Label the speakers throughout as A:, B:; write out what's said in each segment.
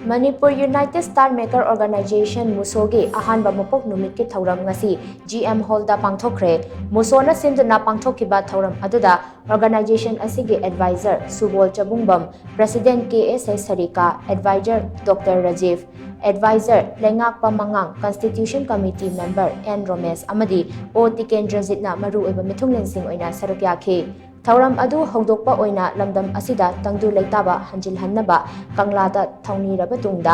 A: Manipur United STARMAKER Organization Muso gi Ahanba Mapok Numit ki Thouram Ngasi GM Hall da Pangthokhre Muso na simduna pangthokhiba Thouram aduda organization asigi advisor Subol Chabungbam President KSS Sarika Advisor Dr. Rajiv Advisor Lengakpa Mangang Constitution Committee Member N Romesh amadi O Tikendrajitna maru oiba mithunglensing oina saruk yakhi Thouram adu hogdokpa oina lamdam asida tangdu leitaba hanjilhannaba kanglada thauniraba tungda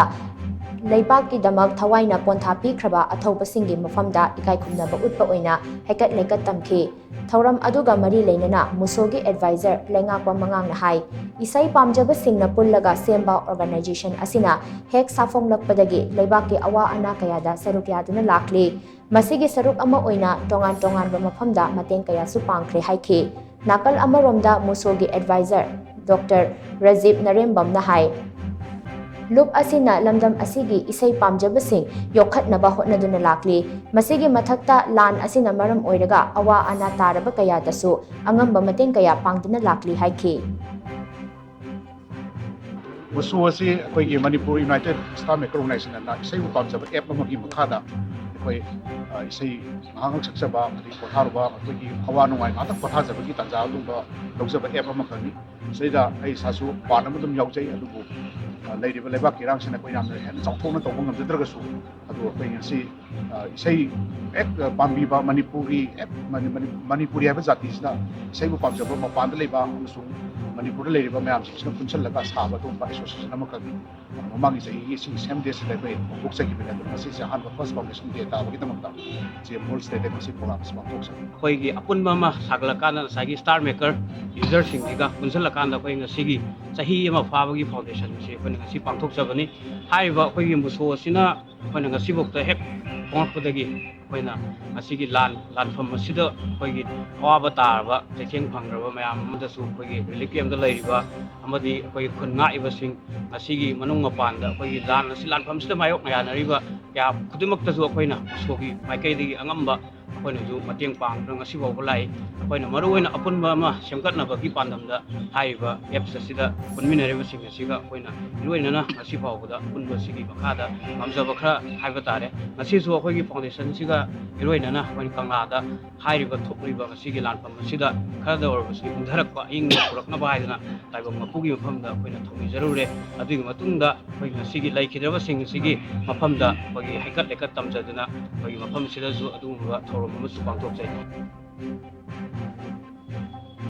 A: leibaki damak thawaina pontha pikhraba athaupasingi mafamda ikai khumnaba utpa oina hekat lekat tamki Thouram aduga mari leinana musogi advisor lengakpa mangang na hai isai pamjaba singna pullaga semba organization asina hek safong lakpadagi leibaki awa ana kayada saruk yaduna lakli masigi saruk ama oina tongan ba mafamda mateng kaya su pangkhre haiki Nakal amaromda musogi advisor Dr. Rajiv Narembam na hai Lup asina lamdam asigi isay pamjabasing yokhatnaba hotnaduna lakli masigi mathakta lan asina maram oiraga awa ana taraba kaya dasu angamba mateng kaya pangduna lakli haiki
B: Muso asi akoigi Manipur United STARMAKER Organization na isay pamjaba app amagi makhada akoy isay mahangak saksaba adi potharuba akoigi hawa nungai ngata pothajabagi tanja adumba lawjaba app amakhani saida ai sasu pan amadum yaujai adubu leiriba lebak kirang sina koi namna hen chawthona tawbang ngamjadragasu adu akoy ngasi isay ek pambiba Manipuri app Manipuri haba jati sida isay bu pamjaba mapanda leiba amasung Manipur le riba mayam sina punchal laga saba tum pa association amakagi mamangi sai sing sem des le be buk sa gibena masi sa han first foundation data bagi tamta je whole state masi program sponsor sa
C: koi gi apun mama saglakana sagi STARMAKER user sing diga punchal lakana koi ngasigi sahi ama fabagi foundation se koi ngasi pangthok sabani haiba koi gi muso sina koi ngasi bokta hek pongpodagi koina asigi lanfam asida koigi awaba tarba checheng phangraba mayam amadasu koigi relief camp da leiriba amadi koi khunga ibasing asigi manung mapanda koigi lan asi lanfam sida mayok ngayanariba ya kudumakta su koina sogi maikai digi angamba koina ju mateng pang ngasi bawba lai koina maruoina apunba ma semkatna bagi pandamda haiba apps asida punminariba sing asiga koina iloinana ngasi bawda punba sigi bakhada mamjaba khra haiba tare ngasi su koigi foundation siga iroinana koin kanglada hairiba thokriba masigi lanfam asida khada orbasi undharakpa ing purakna baidana taibam mapugi mafamda koina thomi jarure adugi matungda koi ngasigi laikhidraba sing sigi mafamda kogi haikat lekat tamjaduna kogi mafam sida ju adumba thorom amu pangthok jai